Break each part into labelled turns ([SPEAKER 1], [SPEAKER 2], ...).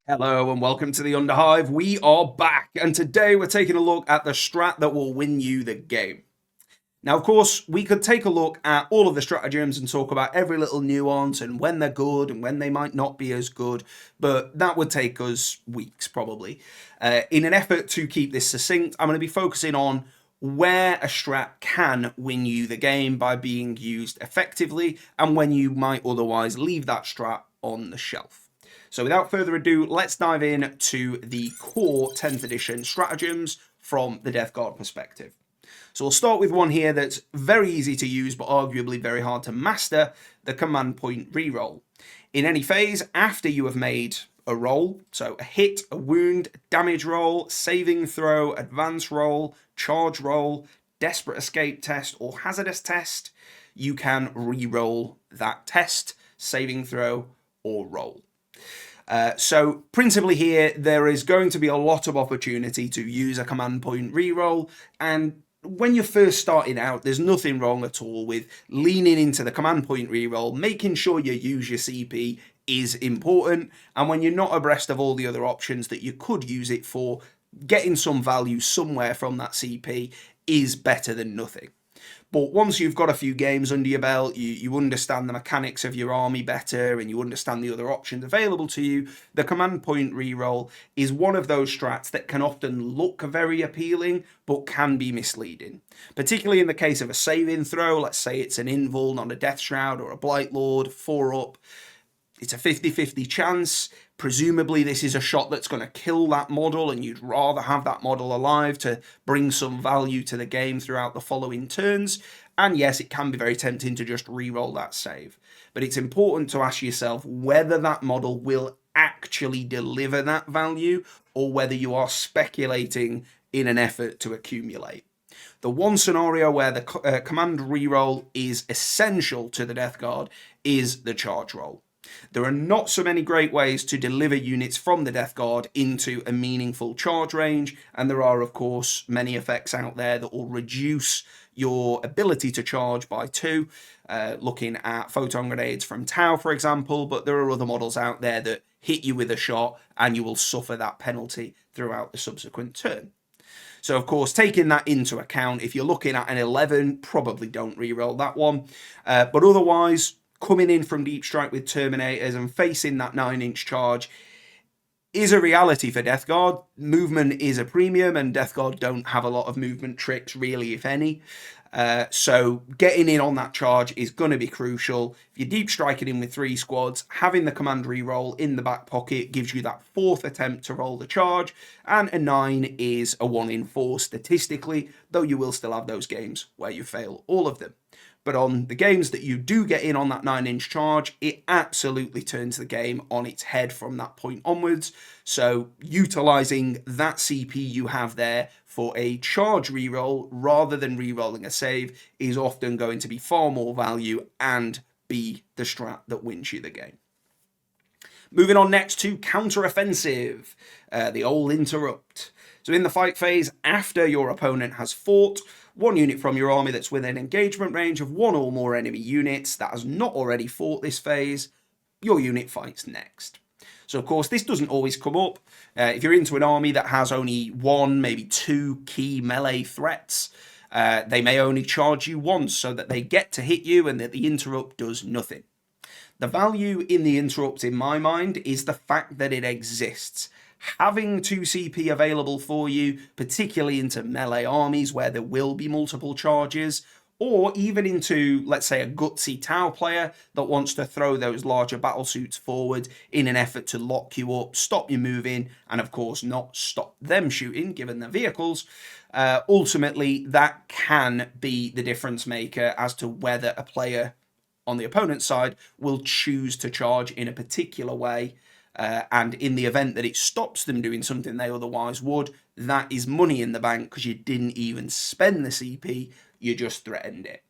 [SPEAKER 1] Hello and welcome to the Underhive. We are back, and today we're taking a look at the strat that will win you the game. Now, of course, we could take a look at all of the stratagems and talk about every little nuance and when they're good and when they might not be as good, but that would take us weeks probably. In an effort to keep this succinct, I'm going to be focusing on where a strat can win you the game by being used effectively and when you might otherwise leave that strat on the shelf. So without further ado, let's dive in to the core 10th edition stratagems from the Death Guard perspective. So we'll start with one here that's very easy to use but arguably very hard to master, the command point reroll. In any phase, after you have made a roll, so a hit, a wound, damage roll, saving throw, advance roll, charge roll, desperate escape test, or hazardous test, you can re-roll that test, saving throw, or roll. So principally here, there is going to be a lot of opportunity to use a command point reroll, and when you're first starting out, there's nothing wrong at all with leaning into the command point reroll, making sure you use your CP is important, and when you're not abreast of all the other options that you could use it for, getting some value somewhere from that CP is better than nothing. But once you've got a few games under your belt, you understand the mechanics of your army better and you understand the other options available to you, the command point reroll is one of those strats that can often look very appealing but can be misleading. Particularly in the case of a saving throw, let's say it's an invul, not a Death Shroud, or a Blight Lord, 4 up. It's a 50-50 chance. Presumably this is a shot that's going to kill that model and you'd rather have that model alive to bring some value to the game throughout the following turns. And yes, it can be very tempting to just re-roll that save. But it's important to ask yourself whether that model will actually deliver that value or whether you are speculating in an effort to accumulate. The one scenario where the command reroll is essential to the Death Guard is the charge roll. There are not so many great ways to deliver units from the Death Guard into a meaningful charge range, and there are, of course, many effects out there that will reduce your ability to charge by 2, looking at photon grenades from Tau, for example, but there are other models out there that hit you with a shot and you will suffer that penalty throughout the subsequent turn. So, of course, taking that into account, if you're looking at an 11, probably don't reroll that one, but otherwise, coming in from Deep Strike with Terminators and facing that 9-inch charge is a reality for Death Guard. Movement is a premium, and Death Guard don't have a lot of movement tricks, really, if any. So getting in on that charge is going to be crucial. If you're Deep Striking in with 3 squads, having the command reroll in the back pocket gives you that 4th attempt to roll the charge, and a 9 is a 1 in 4 statistically, though you will still have those games where you fail all of them. But on the games that you do get in on that 9-inch charge, it absolutely turns the game on its head from that point onwards. So utilising that CP you have there for a charge reroll rather than rerolling a save is often going to be far more value and be the strat that wins you the game. Moving on next to counter-offensive, the old interrupt. So in the fight phase, after your opponent has fought, 1 unit from your army that's within engagement range of 1 or more enemy units that has not already fought this phase, your unit fights next. So of course this doesn't always come up. If you're into an army that has only 1, maybe 2 key melee threats, they may only charge you once so that they get to hit you and that the interrupt does nothing. The value in the interrupt in my mind is the fact that it exists. Having 2 CP available for you, particularly into melee armies where there will be multiple charges, or even into, let's say, a gutsy Tau player that wants to throw those larger battle suits forward in an effort to lock you up, stop you moving, and of course not stop them shooting, given their vehicles. Ultimately, that can be the difference maker as to whether a player on the opponent's side will choose to charge in a particular way. And in the event that it stops them doing something they otherwise would, that is money in the bank because you didn't even spend the CP, you just threatened it.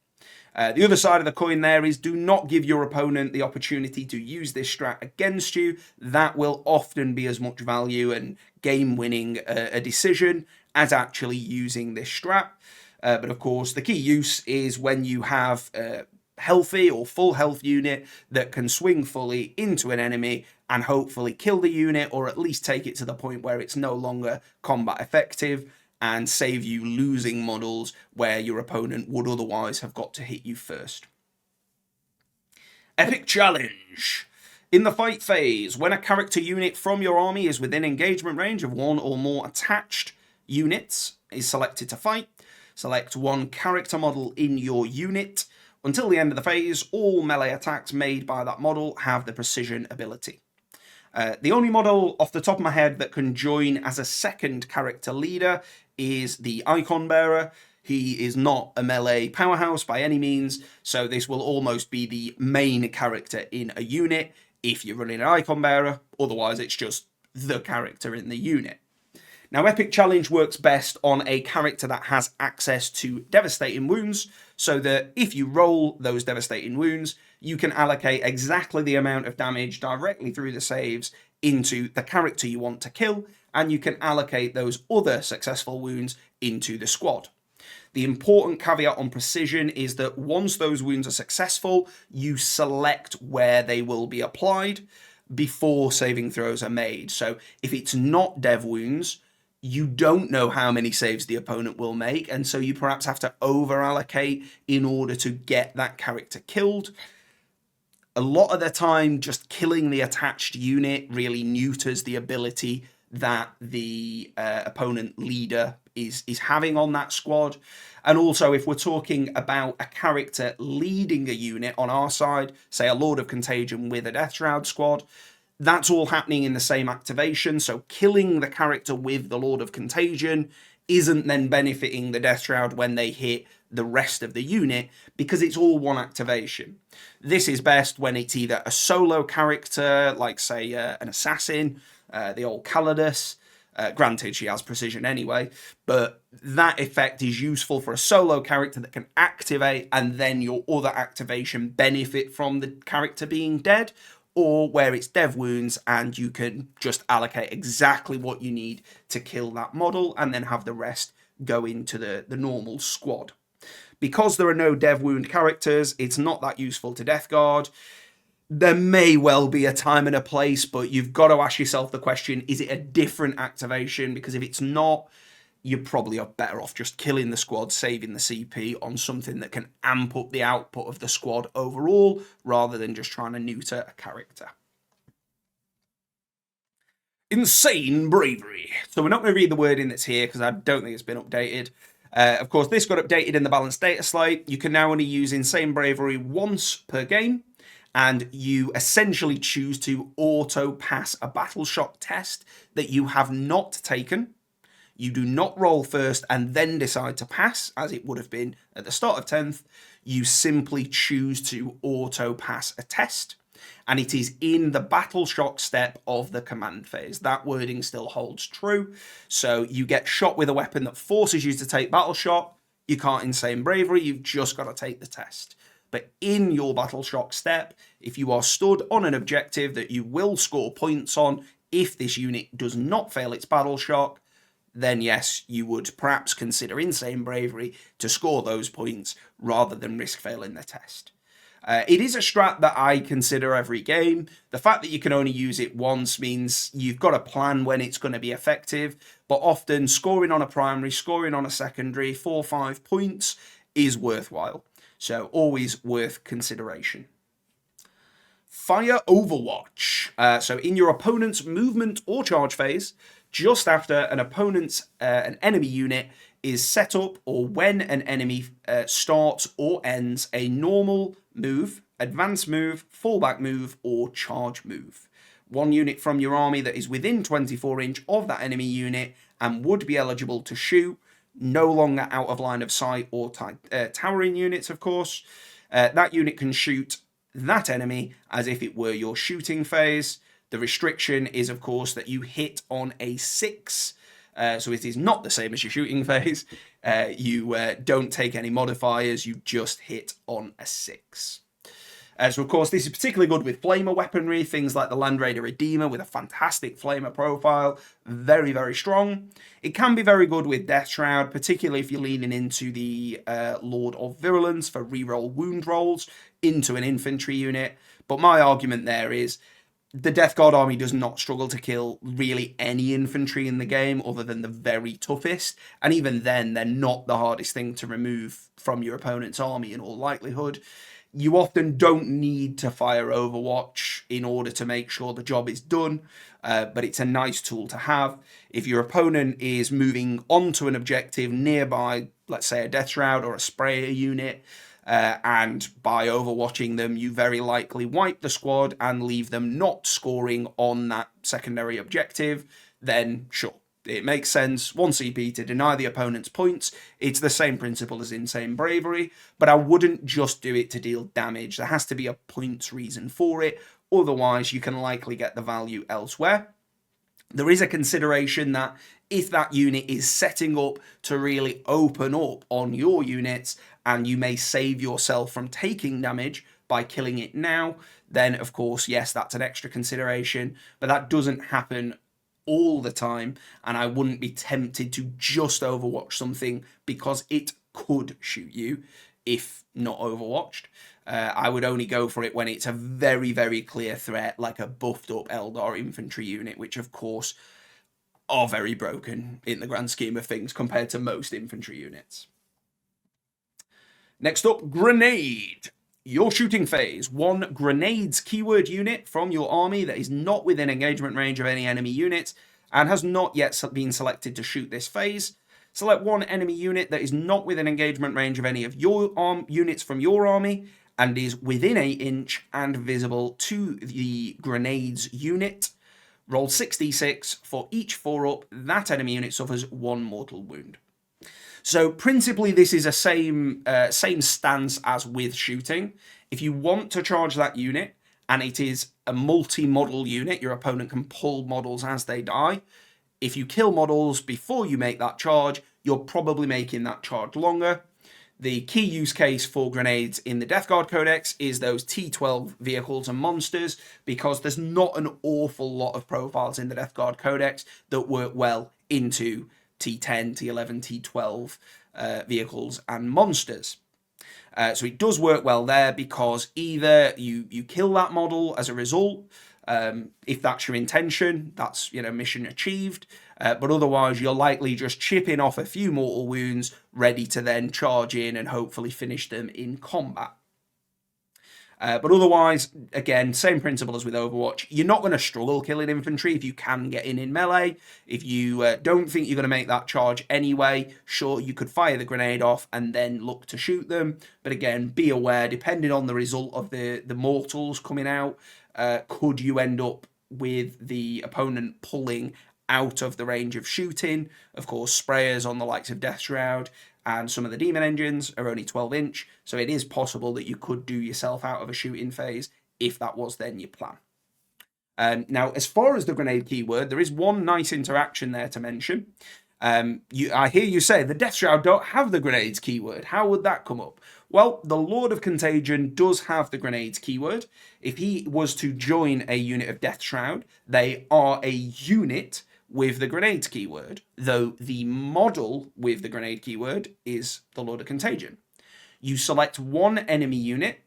[SPEAKER 1] The other side of the coin there is do not give your opponent the opportunity to use this strat against you. That will often be as much value and game winning a decision as actually using this strat. But of course, the key use is when you have a healthy or full health unit that can swing fully into an enemy and hopefully kill the unit, or at least take it to the point where it's no longer combat effective and save you losing models where your opponent would otherwise have got to hit you first. Epic Challenge. In the fight phase, when a character unit from your army is within engagement range of one or more attached units is selected to fight, select one character model in your unit. Until the end of the phase, all melee attacks made by that model have the precision ability. The only model off the top of my head that can join as a second character leader is the Icon Bearer. He is not a melee powerhouse by any means, so this will almost be the main character in a unit if you're running an Icon Bearer. Otherwise, it's just the character in the unit. Now, Epic Challenge works best on a character that has access to devastating wounds, so that if you roll those devastating wounds, you can allocate exactly the amount of damage directly through the saves into the character you want to kill, and you can allocate those other successful wounds into the squad. The important caveat on precision is that once those wounds are successful, you select where they will be applied before saving throws are made. So if it's not dev wounds, you don't know how many saves the opponent will make, and so you perhaps have to over-allocate in order to get that character killed. A lot of the time, just killing the attached unit really neuters the ability that the opponent leader is having on that squad. And also, if we're talking about a character leading a unit on our side, say a Lord of Contagion with a Death Shroud squad, that's all happening in the same activation, so killing the character with the Lord of Contagion isn't then benefiting the Death Shroud when they hit the rest of the unit, because it's all one activation. This is best when it's either a solo character, like say an Assassin, the old Calidus. Granted, she has precision anyway, but that effect is useful for a solo character that can activate and then your other activation benefit from the character being dead, or where it's dev wounds and you can just allocate exactly what you need to kill that model and then have the rest go into the normal squad. Because there are no dev wound characters, it's not that useful to Death Guard. There may well be a time and a place, but you've got to ask yourself the question, is it a different activation? Because if it's not, you probably are better off just killing the squad, saving the CP on something that can amp up the output of the squad overall, rather than just trying to neuter a character. Insane Bravery. So we're not going to read the wording that's here because I don't think it's been updated. Of course, this got updated in the balanced data slate. You can now only use Insane Bravery once per game, and you essentially choose to auto-pass a battle shock test that you have not taken. You do not roll first and then decide to pass, as it would have been at the start of 10th. You simply choose to auto-pass a test, and it is in the battle shock step of the command phase. That wording still holds true. So you get shot with a weapon that forces you to take battle shock. You can't Insane Bravery, you've just got to take the test. But in your battle shock step, if you are stood on an objective that you will score points on if this unit does not fail its battle shock, then yes, you would perhaps consider Insane Bravery to score those points rather than risk failing the test. It is a strat that I consider every game. The fact that you can only use it once means you've got to plan when it's going to be effective, but often scoring on a primary, scoring on a secondary, 4 or 5 points is worthwhile. So always worth consideration. Fire Overwatch. So in your opponent's movement or charge phase, just after an enemy unit is set up, or when an enemy starts or ends a normal move, advanced move, fallback move, or charge move. One unit from your army that is within 24 inch of that enemy unit and would be eligible to shoot, no longer out of line of sight or towering units, of course. That unit can shoot that enemy as if it were your shooting phase. The restriction is, of course, that you hit on a 6. So it is not the same as your shooting phase. You don't take any modifiers, you just hit on a 6. So, of course, this is particularly good with flamer weaponry, things like the Land Raider Redeemer with a fantastic flamer profile, very, very strong. It can be very good with Death Shroud, particularly if you're leaning into the Lord of Virulence for reroll wound rolls into an infantry unit. But my argument there is the Death Guard army does not struggle to kill really any infantry in the game other than the very toughest. And even then, they're not the hardest thing to remove from your opponent's army in all likelihood. You often don't need to fire Overwatch in order to make sure the job is done, but it's a nice tool to have. If your opponent is moving onto an objective nearby, let's say a Death Shroud or a Sprayer unit, and by overwatching them, you very likely wipe the squad and leave them not scoring on that secondary objective, then sure, it makes sense. 1 CP to deny the opponent's points. It's the same principle as Insane Bravery, but I wouldn't just do it to deal damage. There has to be a points reason for it. Otherwise, you can likely get the value elsewhere. There is a consideration that if that unit is setting up to really open up on your units and you may save yourself from taking damage by killing it now, then of course, yes, that's an extra consideration, but that doesn't happen all the time, and I wouldn't be tempted to just overwatch something because it could shoot you if not overwatched. I would only go for it when it's a very, very clear threat, like a buffed up Eldar infantry unit, which of course are very broken in the grand scheme of things compared to most infantry units. Next up, Grenade. Your shooting phase. 1 grenades keyword unit from your army that is not within engagement range of any enemy unit and has not yet been selected to shoot this phase. Select 1 enemy unit that is not within engagement range of any of your units from your army and is within 8 inch and visible to the grenades unit. Roll 6d6 for each 4-up. That enemy unit suffers 1 mortal wound. So principally, this is a same stance as with shooting. If you want to charge that unit, and it is a multi-model unit, your opponent can pull models as they die. If you kill models before you make that charge, you're probably making that charge longer. The key use case for grenades in the Death Guard Codex is those T12 vehicles and monsters, because there's not an awful lot of profiles in the Death Guard Codex that work well into T10, T11, T12 vehicles and monsters. So it does work well there because either you kill that model as a result, if that's your intention, that's mission achieved. But otherwise, you're likely just chipping off a few mortal wounds, ready to then charge in and hopefully finish them in combat. But otherwise, again, same principle as with Overwatch. You're not going to struggle killing infantry if you can get in melee. If you don't think you're going to make that charge anyway, sure, you could fire the grenade off and then look to shoot them. But again, be aware, depending on the result of the mortals coming out, could you end up with the opponent pulling out of the range of shooting. Of course, sprayers on the likes of Death Shroud and some of the demon engines are only 12 inch, so it is possible that you could do yourself out of a shooting phase if that was then your plan. Now, as far as the grenade keyword, there is one nice interaction there to mention. I hear you say the Death Shroud don't have the grenades keyword. How would that come up? Well, the Lord of Contagion does have the grenades keyword. If he was to join a unit of Death Shroud, they are a unit with the grenades keyword, though the model with the grenade keyword is the Lord of Contagion. You select one enemy unit,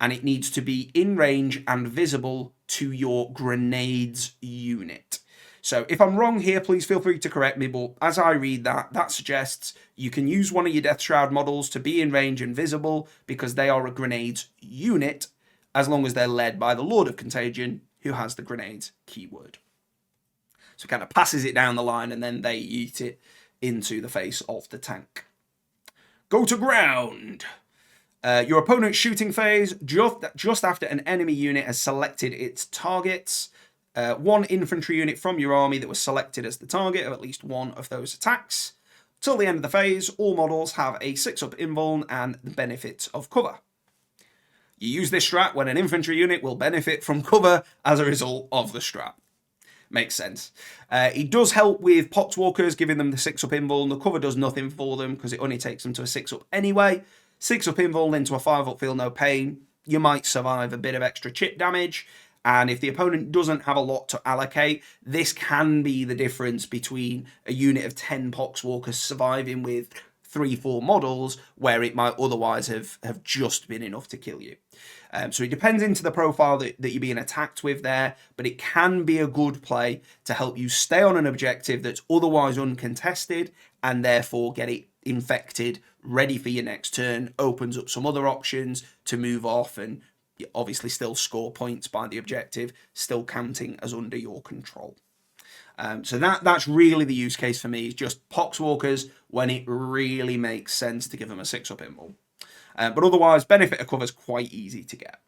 [SPEAKER 1] and it needs to be in range and visible to your grenades unit. So if I'm wrong here, please feel free to correct me, but as I read that, that suggests you can use one of your Death Shroud models to be in range and visible because they are a grenades unit, as long as they're led by the Lord of Contagion, who has the grenades keyword. So it kind of passes it down the line and then they eat it into the face of the tank. Go to ground. Your opponent's shooting phase, just after an enemy unit has selected its targets. One infantry unit from your army that was selected as the target of at least one of those attacks. Till the end of the phase, all models have a 6-up invuln and the benefits of cover. You use this strat when an infantry unit will benefit from cover as a result of the strat. Makes sense. It does help with Poxwalkers, giving them the 6-up invuln. The cover does nothing for them because it only takes them to a 6-up anyway. 6-up invuln into a 5-up feel no pain. you might survive a bit of extra chip damage. And if the opponent doesn't have a lot to allocate, this can be the difference between a unit of 10 Poxwalkers surviving with 3-4 models, where it might otherwise have just been enough to kill you. So it depends into the profile that you're being attacked with there, but it can be a good play to help you stay on an objective that's otherwise uncontested and therefore get it infected, ready for your next turn, opens up some other options to move off and obviously still score points by the objective, still counting as under your control. So that's really the use case for me, is just Poxwalkers when it really makes sense to give them a 6-up invul. But otherwise, Benefit of Cover is quite easy to get.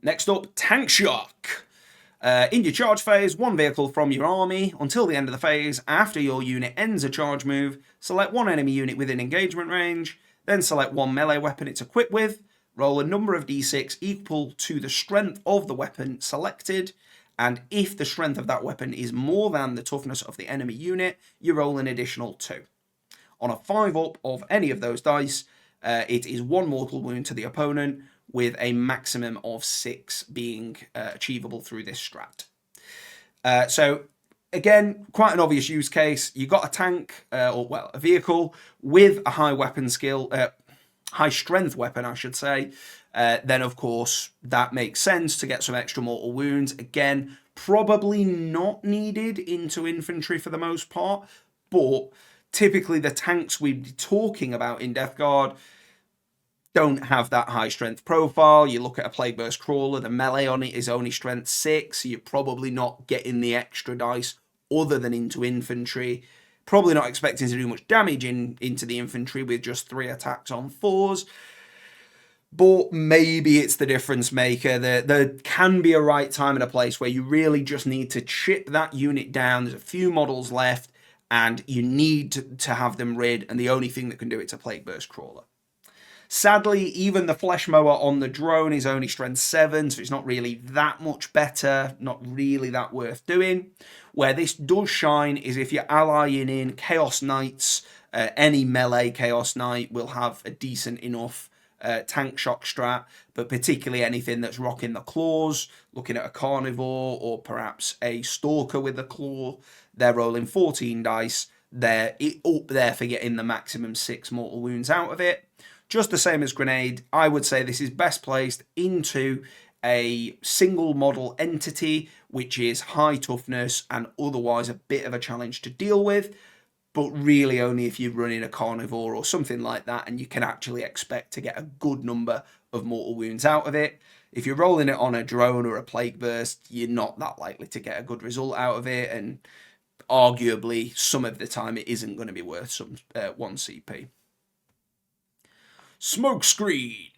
[SPEAKER 1] Next up, Tank Shock. In your charge phase, one vehicle from your army. Until the end of the phase, after your unit ends a charge move, select one enemy unit within engagement range, then select one melee weapon it's equipped with, roll a number of d6 equal to the strength of the weapon selected, and if the strength of that weapon is more than the toughness of the enemy unit, you roll an additional 2. On a 5-up of any of those dice, it is 1 mortal wound to the opponent, with a maximum of 6 being achievable through this strat. So again, quite an obvious use case. You got a tank, a vehicle with a high weapon skill, high strength weapon, I should say. Then of course that makes sense to get some extra mortal wounds. Again, probably not needed into infantry for the most part, but typically the tanks we'd be talking about in Death Guard don't have that high strength profile. You look at a Plague Burst Crawler, the melee on it is only strength 6, so you're probably not getting the extra dice other than into infantry. Probably not expecting to do much damage into the infantry with just 3 attacks on 4s. But maybe it's the difference maker. There can be a right time and a place where you really just need to chip that unit down. There's a few models left, and you need to have them rid, and the only thing that can do it's a Plague Burst Crawler. Sadly, even the Flesh Mower on the drone is only strength 7, so it's not really that much better, not really that worth doing. Where this does shine is if you're allying in Chaos Knights. Any melee Chaos Knight will have a decent enough tank shock strat, but particularly anything that's rocking the claws, looking at a carnivore or perhaps a stalker with a claw, they're rolling 14 dice. They're up there for getting the maximum 6 mortal wounds out of it. Just the same as Grenade, I would say this is best placed into a single model entity, which is high toughness and otherwise a bit of a challenge to deal with, but really only if you're running a carnivore or something like that and you can actually expect to get a good number of mortal wounds out of it. If you're rolling it on a drone or a Plague Burst, you're not that likely to get a good result out of it, and arguably some of the time it isn't going to be worth some 1 CP. Smokescreen.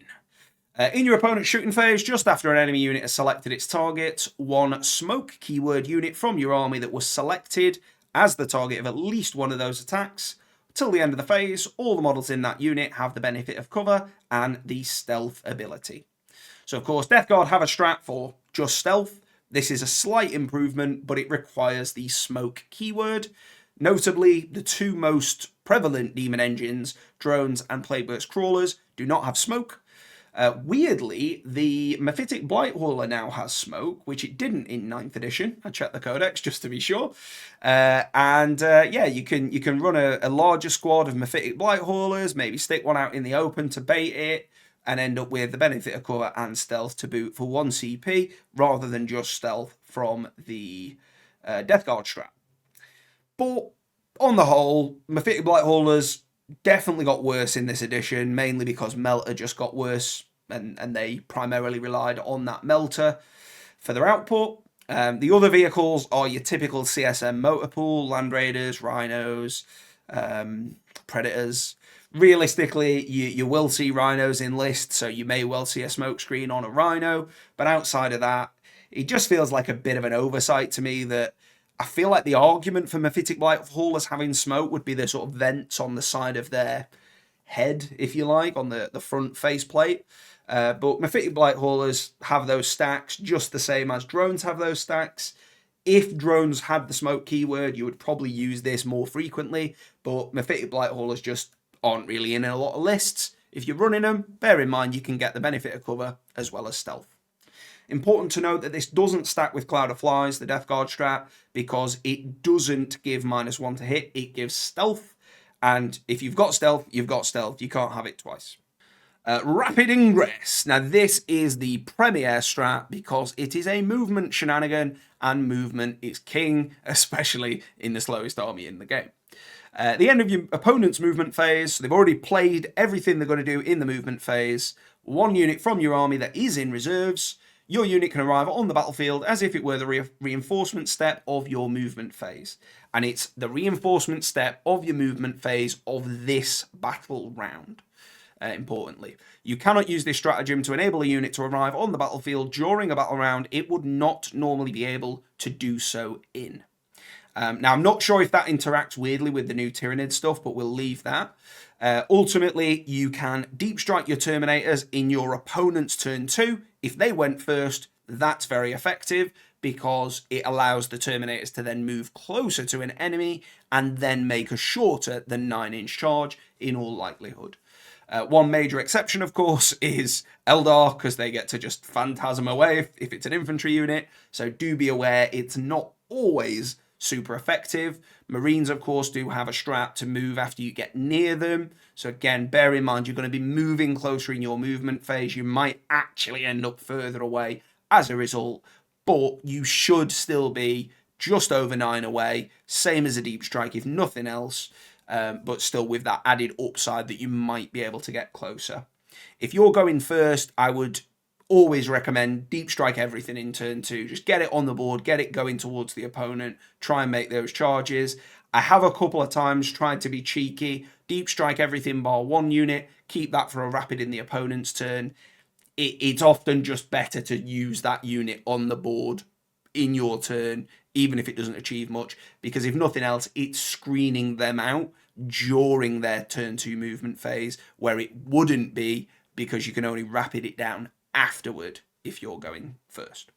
[SPEAKER 1] In your opponent's shooting phase, just after an enemy unit has selected its target, one smoke keyword unit from your army that was selected as the target of at least one of those attacks. Till the end of the phase, all the models in that unit have the benefit of cover and the stealth ability. So of course, Death Guard have a strat for just stealth. This is a slight improvement, but it requires the smoke keyword. Notably, the 2 most prevalent demon engines, drones and Plague Burst Crawlers, do not have smoke. Weirdly, the Ferric Blight now has smoke, which it didn't in 9th edition. I checked the codex just to be sure. Yeah, you can run a larger squad of Ferric Blight Haulers, maybe stick one out in the open to bait it, and end up with the benefit of cover and stealth to boot for 1 CP, rather than just stealth from the Death Guard strat. But on the whole, Ferric Blight Haulers definitely got worse in this edition, mainly because Melter just got worse, and they primarily relied on that Melter for their output. The other vehicles are your typical CSM motor pool, Land Raiders, Rhinos, Predators. Realistically, you will see Rhinos in lists, so you may well see a Smokescreen on a Rhino, but outside of that, it just feels like a bit of an oversight to me that I feel like the argument for Ferric Blight Haulers having smoke would be the sort of vents on the side of their head, if you like, on the front faceplate. But Ferric Blight Haulers have those stacks just the same as drones have those stacks. If drones had the smoke keyword, you would probably use this more frequently, but Ferric Blight Haulers just aren't really in a lot of lists. If you're running them, bear in mind you can get the benefit of cover as well as stealth. Important to note that this doesn't stack with Cloud of Flies, the Death Guard strat, because it doesn't give -1 to hit, it gives stealth, and if you've got stealth, you've got stealth, you can't have it twice. Rapid Ingress. Now this is the premier strat because it is a movement shenanigan, and movement is king, especially in the slowest army in the game. At the end of your opponent's movement phase, so they've already played everything they're going to do in the movement phase, one unit from your army that is in reserves, your unit can arrive on the battlefield as if it were the reinforcement step of your movement phase. And it's the reinforcement step of your movement phase of this battle round. Importantly, you cannot use this stratagem to enable a unit to arrive on the battlefield during a battle round it would not normally be able to do so in. Now, I'm not sure if that interacts weirdly with the new Tyrannid stuff, but we'll leave that. Ultimately, you can deep strike your Terminators in your opponent's turn 2. If they went first, that's very effective because it allows the Terminators to then move closer to an enemy and then make a shorter than 9-inch charge in all likelihood. One major exception, of course, is Eldar, because they get to just phantasm away if it's an infantry unit. So do be aware it's not always super effective. Marines, of course, do have a strat to move after you get near them. So again, bear in mind you're going to be moving closer in your movement phase. You might actually end up further away as a result, but you should still be just over 9 away, same as a deep strike if nothing else. But still with that added upside that you might be able to get closer. If you're going first, I would always recommend deep strike everything in turn 2. Just get it on the board, get it going towards the opponent, try and make those charges. I have a couple of times tried to be cheeky, deep strike everything bar 1 unit, keep that for a rapid in the opponent's turn. It's often just better to use that unit on the board in your turn, even if it doesn't achieve much, because if nothing else, it's screening them out during their turn 2 movement phase, where it wouldn't be because you can only rapid it down afterward if you're going first.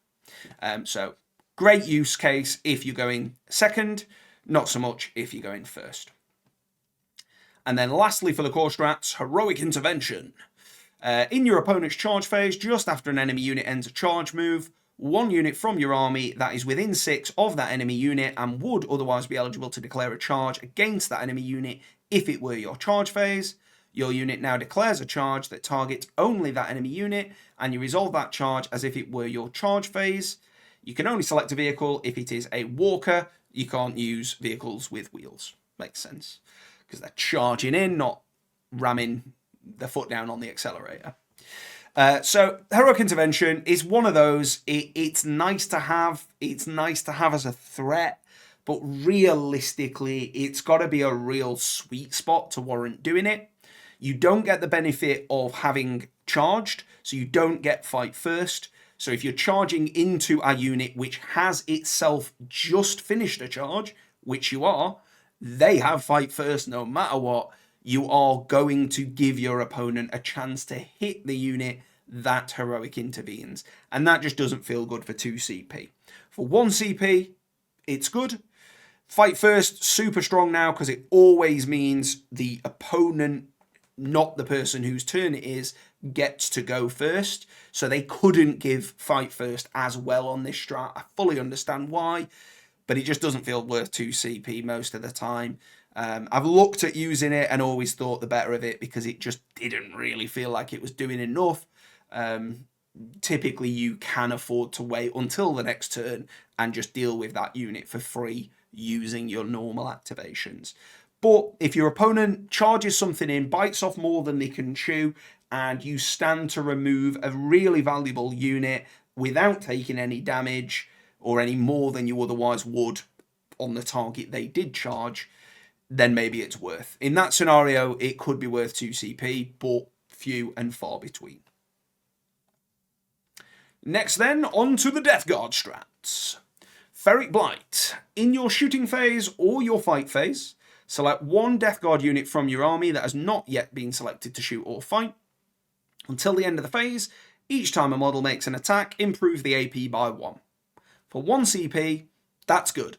[SPEAKER 1] So great use case if you're going second, not so much if you're going first. And then lastly for the core strats, Heroic Intervention. In your opponent's charge phase, just after an enemy unit ends a charge move, one unit from your army that is within 6 of that enemy unit and would otherwise be eligible to declare a charge against that enemy unit if it were your charge phase. Your unit now declares a charge that targets only that enemy unit, and you resolve that charge as if it were your charge phase. You can only select a vehicle if it is a walker. You can't use vehicles with wheels. Makes sense, because they're charging in, not ramming the foot down on the accelerator. So Heroic Intervention is one of those, it's nice to have, as a threat, but realistically, it's got to be a real sweet spot to warrant doing it. You don't get the benefit of having charged, so you don't get fight first. So if you're charging into a unit which has itself just finished a charge, which you are, they have fight first no matter what. You are going to give your opponent a chance to hit the unit that Heroic intervenes. And that just doesn't feel good for 2 CP. For 1 CP, it's good. Fight first, super strong now, because it always means the opponent, not the person whose turn it is, gets to go first. So they couldn't give fight first as well on this strat. I fully understand why, but it just doesn't feel worth 2 CP most of the time. I've looked at using it and always thought the better of it because it just didn't really feel like it was doing enough. Typically you can afford to wait until the next turn and just deal with that unit for free using your normal activations. But if your opponent charges something in, bites off more than they can chew, and you stand to remove a really valuable unit without taking any damage or any more than you otherwise would on the target they did charge, then maybe it's worth. In that scenario, it could be worth 2 CP, but few and far between. Next then, on to the Death Guard strats. Ferric Blight. In your shooting phase or your fight phase, select one Death Guard unit from your army that has not yet been selected to shoot or fight. Until the end of the phase, each time a model makes an attack, improve the AP by 1. For 1 CP, that's good.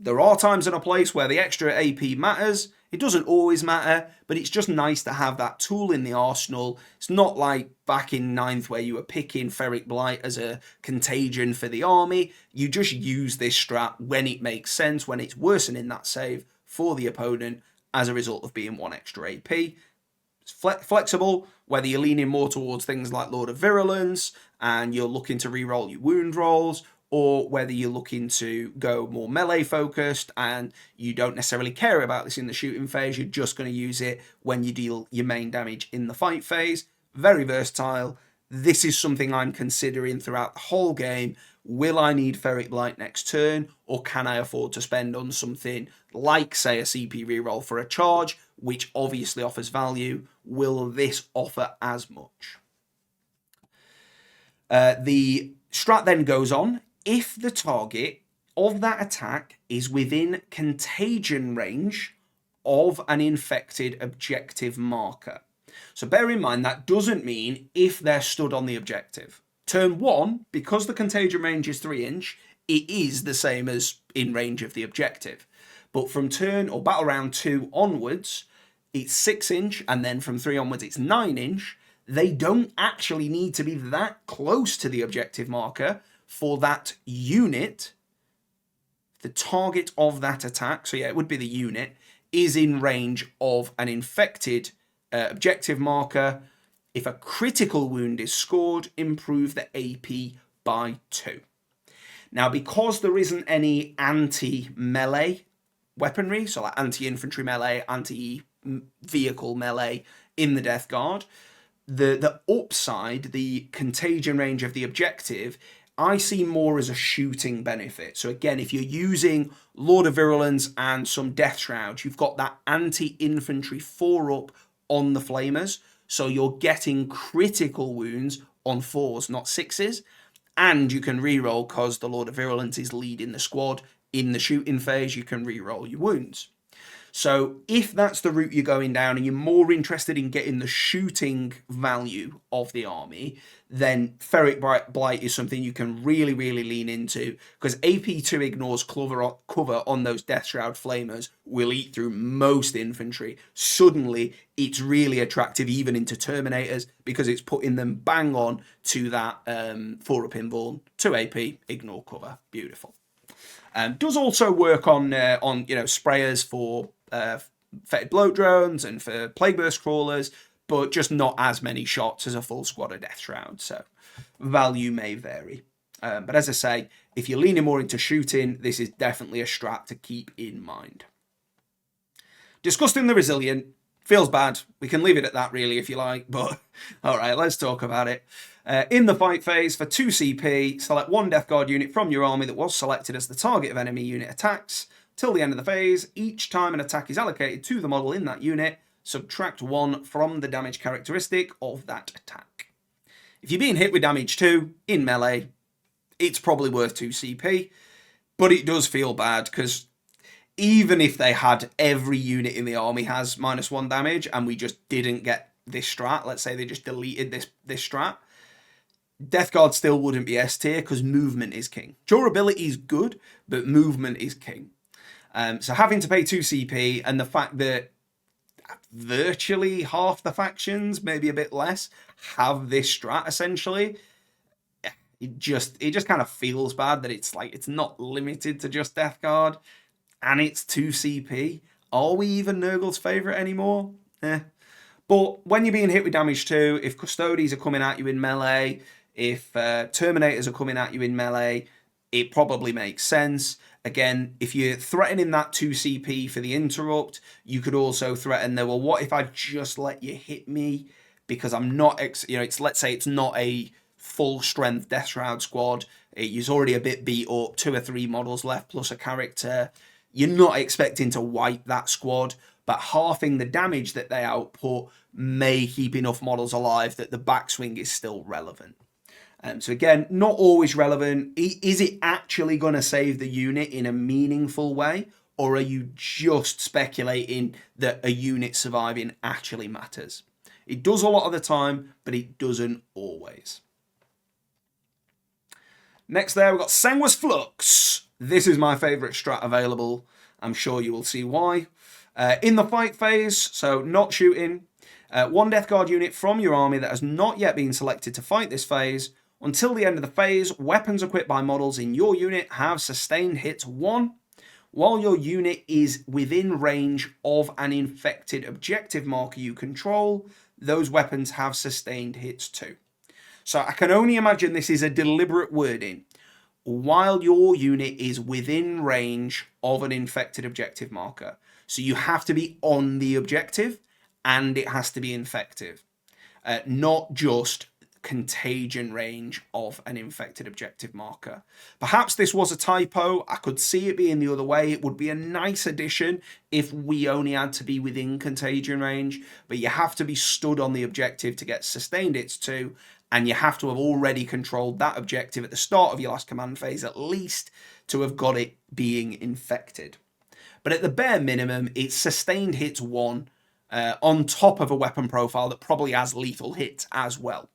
[SPEAKER 1] There are times in a place where the extra AP matters. It doesn't always matter, but it's just nice to have that tool in the arsenal. It's not like back in 9th where you were picking Ferric Blight as a contagion for the army. You just use this strat when it makes sense, when it's worsening that save for the opponent as a result of being 1 extra AP. It's flexible, whether you're leaning more towards things like Lord of Virulence and you're looking to reroll your wound rolls, or whether you're looking to go more melee focused and you don't necessarily care about this in the shooting phase, you're just going to use it when you deal your main damage in the fight phase. Very versatile. This is something I'm considering throughout the whole game. Will I need Ferric Blight next turn, or can I afford to spend on something like, say, a CP reroll for a charge, which obviously offers value? Will this offer as much? The strat then goes on. If the target of that attack is within contagion range of an infected objective marker. So bear in mind, that doesn't mean if they're stood on the objective. Turn 1, because the contagion range is 3 inch, it is the same as in range of the objective. But from turn or battle round 2 onwards, it's 6 inch, and then from 3 onwards it's 9 inch. They don't actually need to be that close to the objective marker for that unit, the target of that attack, so yeah, it would be the unit, is in range of an infected objective marker. If a critical wound is scored, improve the AP by 2. Now, because there isn't any anti-melee weaponry, so like anti-infantry melee, anti-vehicle melee in the Death Guard, the upside, the contagion range of the objective, I see more as a shooting benefit. So again, if you're using Lord of Virulence and some Death Shroud, you've got that anti-infantry 4-up on the Flamers, so you're getting critical wounds on 4s, not 6s, and you can reroll because the Lord of Virulence is leading the squad. In the shooting phase, you can reroll your wounds. So if that's the route you're going down and you're more interested in getting the shooting value of the army, then Ferric Blight is something you can really, really lean into, because AP2 ignores cover on those Death Shroud Flamers will eat through most infantry. Suddenly, it's really attractive even into Terminators because it's putting them bang on to that 4-up invuln, 2 AP, ignore cover. Beautiful. Does also work on sprayers for fetid bloat drones and for plague burst crawlers, but just not as many shots as a full squad of Death Shroud, so value may vary. But as I say, if you're leaning more into shooting, this is definitely a strat to keep in mind. Disgusting the Resilient. Feels bad. We can leave it at that really if you like, but alright, let's talk about it. In the fight phase, for 2 CP, select 1 Death Guard unit from your army that was selected as the target of enemy unit attacks. Till the end of the phase, each time an attack is allocated to the model in that unit, subtract 1 from the damage characteristic of that attack. If you're being hit with damage 2 in melee, it's probably worth 2 CP, but it does feel bad because even if they had every unit in the army has -1 damage and we just didn't get this strat, let's say they just deleted this strat, Death Guard still wouldn't be S tier because movement is king. Durability is good, but movement is king. So having to pay 2 CP and the fact that virtually half the factions, maybe a bit less, have this strat essentially, it just kind of feels bad that it's like it's not limited to just Death Guard and it's 2 CP. Are we even Nurgle's favourite anymore? But when you're being hit with damage 2, if Custodies are coming at you in melee, if Terminators are coming at you in melee, it probably makes sense. Again, if you're threatening that 2 CP for the interrupt, you could also threaten, well, what if I just let you hit me? Because I'm not, let's say it's not a full strength Death Shroud squad. It's already a bit beat up, 2 or 3 models left plus a character. You're not expecting to wipe that squad, but halving the damage that they output may keep enough models alive that the backswing is still relevant. So again, not always relevant. Is it actually going to save the unit in a meaningful way? Or are you just speculating that a unit surviving actually matters? It does a lot of the time, but it doesn't always. Next there, we've got Sanguous Flux. This is my favourite strat available. I'm sure you will see why. In the fight phase, so not shooting, one Death Guard unit from your army that has not yet been selected to fight this phase. Until the end of the phase, weapons equipped by models in your unit have sustained hits 1. While your unit is within range of an infected objective marker you control, those weapons have sustained hits 2. So I can only imagine this is a deliberate wording. While your unit is within range of an infected objective marker. So you have to be on the objective and it has to be infective. Not just contagion range of an infected objective marker. Perhaps this was a typo. I could see it being the other way. It would be a nice addition if we only had to be within contagion range, but you have to be stood on the objective to get sustained hits 2, and you have to have already controlled that objective at the start of your last command phase at least to have got it being infected. But at the bare minimum, it's sustained hits 1 on top of a weapon profile that probably has lethal hits as well.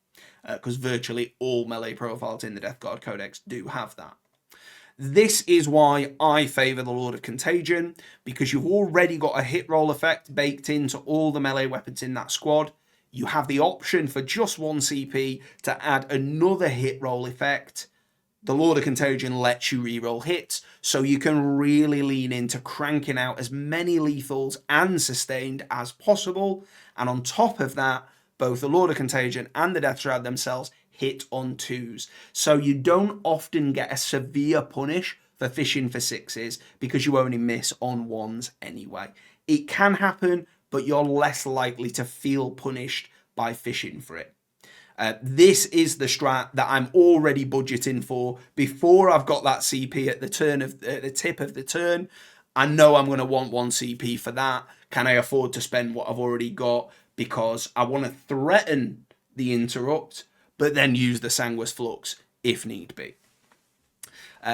[SPEAKER 1] Because virtually all melee profiles in the Death Guard Codex do have that. This is why I favour the Lord of Contagion, because you've already got a hit roll effect baked into all the melee weapons in that squad. You have the option for just 1 CP to add another hit roll effect. The Lord of Contagion lets you reroll hits, so you can really lean into cranking out as many lethals and sustained as possible. And on top of that, both the Lord of Contagion and the Death Shroud themselves hit on 2s. So you don't often get a severe punish for fishing for 6s because you only miss on 1s anyway. It can happen, but you're less likely to feel punished by fishing for it. This is the strat that I'm already budgeting for before I've got that CP at the tip of the turn. I know I'm going to want 1 CP for that. Can I afford to spend what I've already got? Because I want to threaten the interrupt, but then use the Sanguous Flux if need be.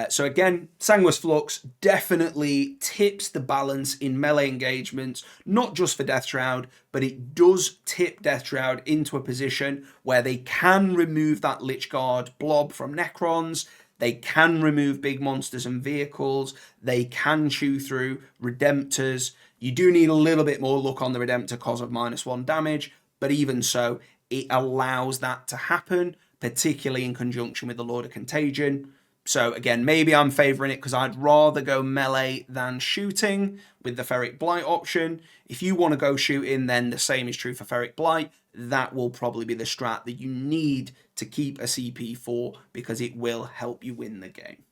[SPEAKER 1] So again, Sanguous Flux definitely tips the balance in melee engagements, not just for Death Shroud, but it does tip Death Shroud into a position where they can remove that Lich Guard blob from Necrons, they can remove big monsters and vehicles, they can chew through Redemptors. You do need a little bit more luck on the Redemptor because of -1 damage, but even so, it allows that to happen, particularly in conjunction with the Lord of Contagion. So again, maybe I'm favouring it because I'd rather go melee than shooting with the Ferric Blight option. If you want to go shooting, then the same is true for Ferric Blight. That will probably be the strat that you need to keep a CP for because it will help you win the game.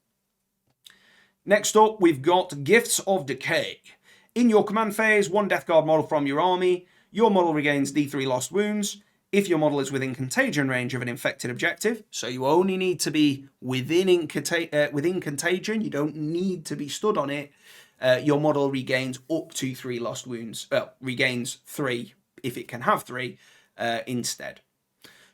[SPEAKER 1] Next up, we've got Gifts of Decay. In your command phase, 1 Death Guard model from your army. Your model regains D3 lost wounds. If your model is within contagion range of an infected objective, so you only need to be within contagion, you don't need to be stood on it, your model regains up to 3 lost wounds. Well, regains 3 if it can have 3 instead.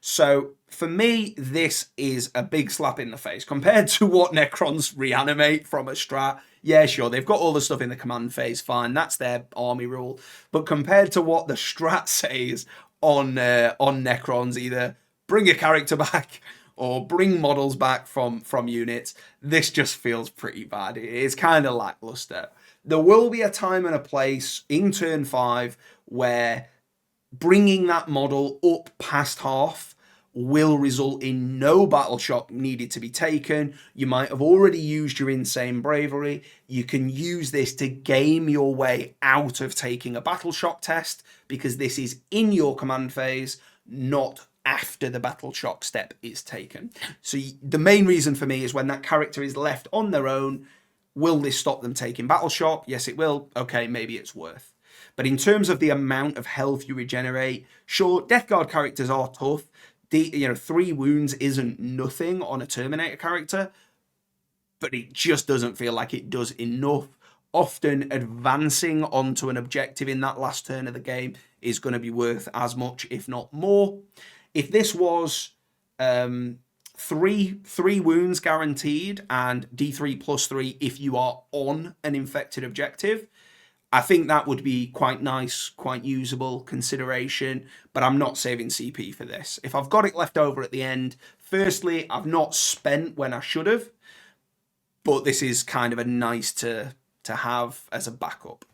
[SPEAKER 1] So for me, this is a big slap in the face compared to what Necrons reanimate from a strat. Yeah, sure, they've got all the stuff in the command phase, fine, that's their army rule. But compared to what the strat says on Necrons, either bring a character back or bring models back from units, this just feels pretty bad. It is kind of lackluster. There will be a time and a place in turn 5 where bringing that model up past half will result in no battle shock needed to be taken. You might have already used your insane bravery. You can use this to game your way out of taking a battle shock test because this is in your command phase, not after the battle shock step is taken. So the main reason for me is when that character is left on their own, will this stop them taking battle shock? Yes, it will. Okay, maybe it's worth. But in terms of the amount of health you regenerate, sure, Death Guard characters are tough. 3 wounds isn't nothing on a Terminator character, but it just doesn't feel like it does enough. Often advancing onto an objective in that last turn of the game is going to be worth as much, if not more. If this was 3 wounds guaranteed and D3 plus 3 if you are on an infected objective, I think that would be quite nice, quite usable consideration, but I'm not saving CP for this. If I've got it left over at the end, firstly, I've not spent when I should have, but this is kind of a nice to have as a backup,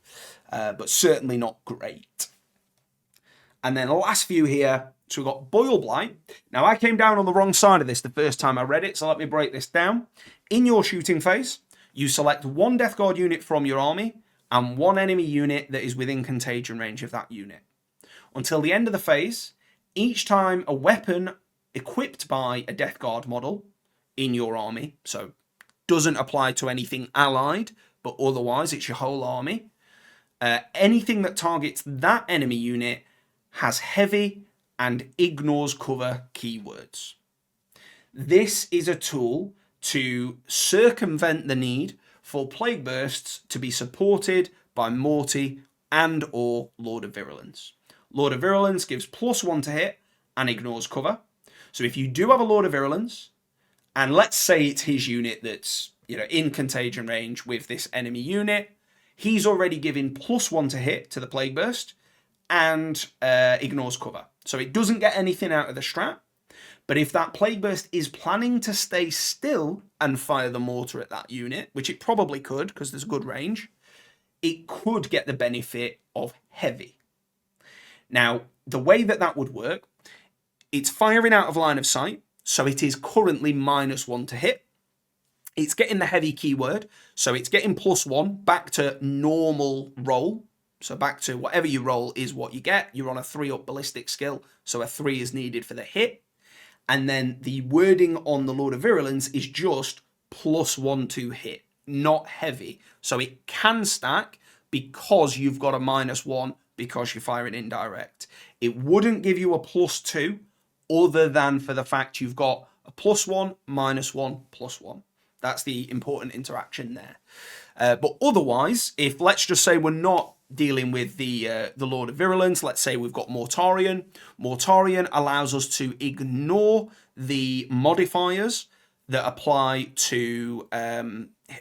[SPEAKER 1] but certainly not great. And then the last few here, so we've got Boilblight. Now, I came down on the wrong side of this the first time I read it, so let me break this down. In your shooting phase, you select one Death Guard unit from your army and one enemy unit that is within contagion range of that unit. Until the end of the phase, each time a weapon equipped by a Death Guard model in your army, so doesn't apply to anything allied, but otherwise it's your whole army, anything that targets that enemy unit has heavy and ignores cover keywords. This is a tool to circumvent the need for Plague Bursts to be supported by Morty and or Lord of Virulence. Lord of Virulence gives +1 to hit and ignores cover. So if you do have a Lord of Virulence, and let's say it's his unit that's, you know, in contagion range with this enemy unit, he's already given +1 to hit to the Plague Burst and ignores cover. So it doesn't get anything out of the strat. But if that Plague Burst is planning to stay still and fire the mortar at that unit, which it probably could because there's good range, it could get the benefit of heavy. Now, the way that that would work, it's firing out of line of sight, so it is currently -1 to hit. It's getting the heavy keyword, so it's getting +1 back to normal roll. So back to whatever you roll is what you get. You're on a 3-up ballistic skill, so a 3 is needed for the hit. And then the wording on the Lord of Virulence is just +1 to hit, not heavy. So it can stack because you've got a -1 because you're firing indirect. It wouldn't give you a +2 other than for the fact you've got a +1, -1, +1. That's the important interaction there. But otherwise, if let's just say we're not dealing with the Lord of Virulence, let's say we've got Mortarion. Mortarion allows us to ignore the modifiers that apply to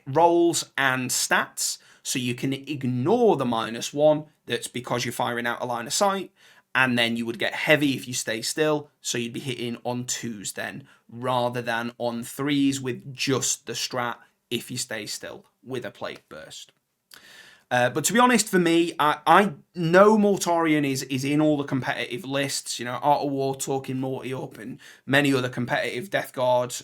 [SPEAKER 1] rolls and stats. So you can ignore the -1, that's because you're firing out a line of sight, and then you would get heavy if you stay still, so you'd be hitting on 2s then, rather than on 3s with just the strat if you stay still with a Plague Burst. But to be honest, for me, I know Mortarion is in all the competitive lists, you know, Art of War talking Morty up and many other competitive Death Guard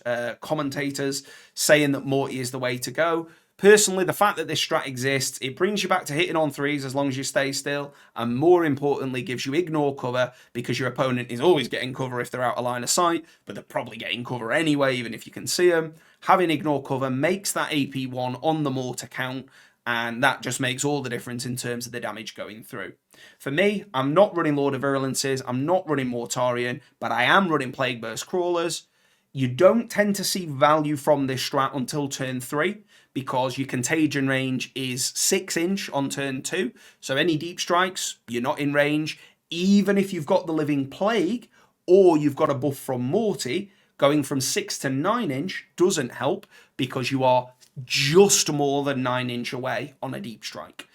[SPEAKER 1] commentators saying that Morty is the way to go. Personally, the fact that this strat exists, it brings you back to hitting on 3s as long as you stay still, and more importantly, gives you ignore cover because your opponent is always getting cover if they're out of line of sight, but they're probably getting cover anyway, even if you can see them. Having ignore cover makes that AP1 on the mortar count, and that just makes all the difference in terms of the damage going through. For me, I'm not running Lord of Virulences, I'm not running Mortarion, but I am running Plague Burst Crawlers. You don't tend to see value from this strat until turn 3, because your contagion range is 6-inch on turn 2, so any deep strikes, you're not in range. Even if you've got the Living Plague, or you've got a buff from Morty, going from 6 to 9-inch doesn't help, because you are just more than 9-inch away on a deep strike.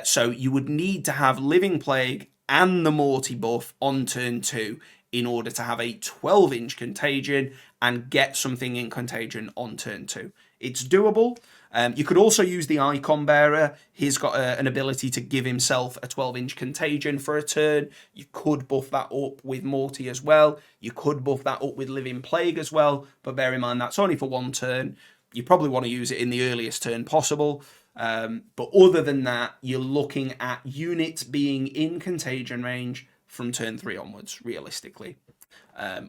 [SPEAKER 1] So you would need to have Living Plague and the Morty buff on turn 2 in order to have a 12-inch contagion and get something in contagion on turn 2. It's doable. You could also use the Icon Bearer. He's got an ability to give himself a 12-inch contagion for a turn. You could buff that up with Morty as well. You could buff that up with Living Plague as well, but bear in mind that's only for one turn. You probably want to use it in the earliest turn possible. But other than that, you're looking at units being in contagion range from turn 3 onwards, realistically.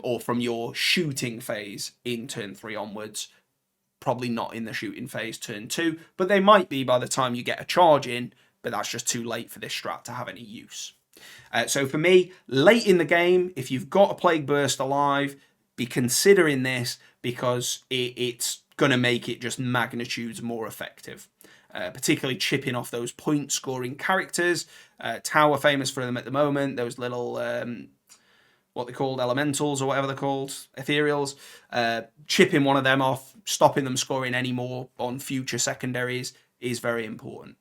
[SPEAKER 1] Or from your shooting phase in turn 3 onwards. Probably not in the shooting phase turn 2, but they might be by the time you get a charge in, but that's just too late for this strat to have any use. So for me, late in the game, if you've got a Plague Burst alive, be considering this, because it's going to make it just magnitudes more effective. Particularly chipping off those point scoring characters. Tower famous for them at the moment, those little what they're called, elementals or whatever they're called, ethereals, chipping one of them off, stopping them scoring any more on future secondaries is very important.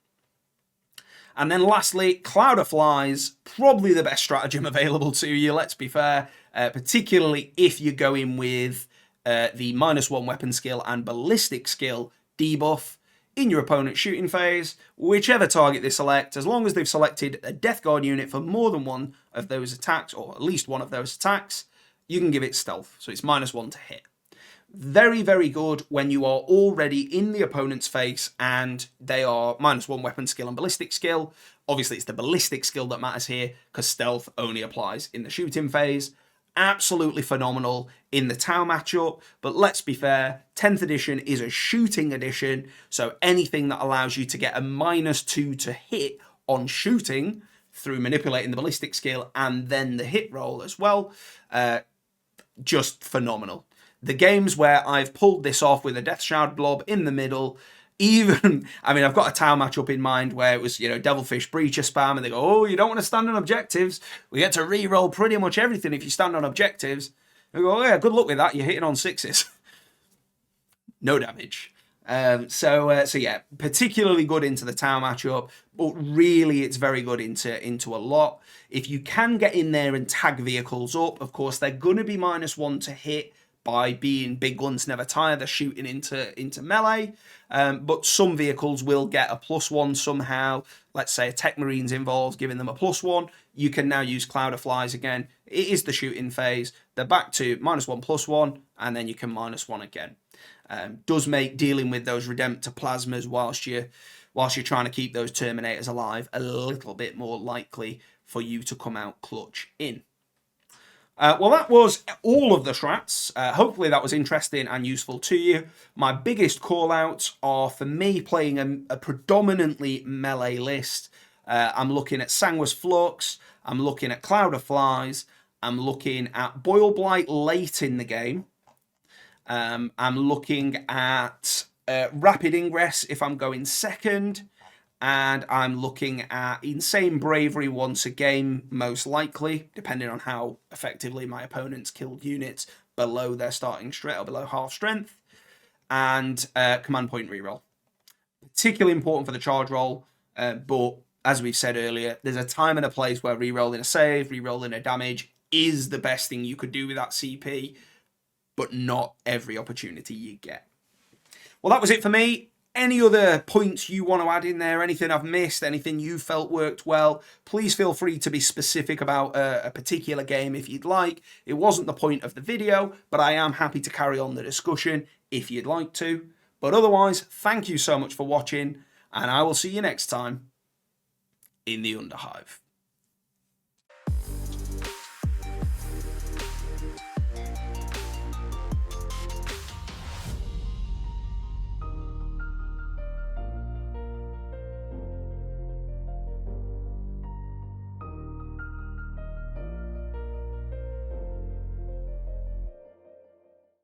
[SPEAKER 1] And then lastly, Cloud of Flies, probably the best stratagem available to you, let's be fair, particularly if you're going with the -1 weapon skill and ballistic skill debuff in your opponent's shooting phase, whichever target they select, as long as they've selected a Death Guard unit for more than one of those attacks, or at least one of those attacks, you can give it stealth, so it's -1 to hit. Very, very good when you are already in the opponent's face and they are -1 weapon skill and ballistic skill. Obviously, it's the ballistic skill that matters here because stealth only applies in the shooting phase. Absolutely phenomenal in the Tau matchup, but let's be fair, 10th edition is a shooting edition, so anything that allows you to get a -2 to hit on shooting through manipulating the ballistic skill and then the hit roll as well, just phenomenal. The games where I've pulled this off with a Death Shroud blob in the middle, even, I mean, I've got a Tau matchup in mind where it was, Devilfish Breacher spam, and they go, oh, you don't want to stand on objectives. We get to re-roll pretty much everything if you stand on objectives. They go, oh yeah, good luck with that. You're hitting on 6s. No damage. So yeah, particularly good into the Tau matchup, but really it's very good into a lot. If you can get in there and tag vehicles up, of course, they're going to be -1 to hit by being big guns never tire, they're shooting into melee, but some vehicles will get a +1 somehow. Let's say a Tech Marine's involved, giving them a +1. You can now use Cloud of Flies again. It is the shooting phase. They're back to -1 +1, and then you can -1 again. Does make dealing with those Redemptor Plasmas whilst you're trying to keep those Terminators alive a little bit more likely for you to come out clutch in. Well, that was all of the strats. Hopefully that was interesting and useful to you. My biggest call-outs are, for me, playing a predominantly melee list. I'm looking at Sanguous Flux, I'm looking at Cloud of Flies, I'm looking at Boilblight late in the game, I'm looking at Rapid Ingress if I'm going second, and I'm looking at Insane Bravery once a game, most likely, depending on how effectively my opponents killed units below their starting strength or below half strength, and Command Point reroll. Particularly important for the charge roll, but as we've said earlier, there's a time and a place where rerolling a save, rerolling a damage is the best thing you could do with that CP, but not every opportunity you get. Well, that was it for me. Any other points you want to add in there, anything I've missed, anything you felt worked well, please feel free to be specific about a particular game if you'd like. It wasn't the point of the video, but I am happy to carry on the discussion if you'd like to. But otherwise, thank you so much for watching, and I will see you next time in the Underhive.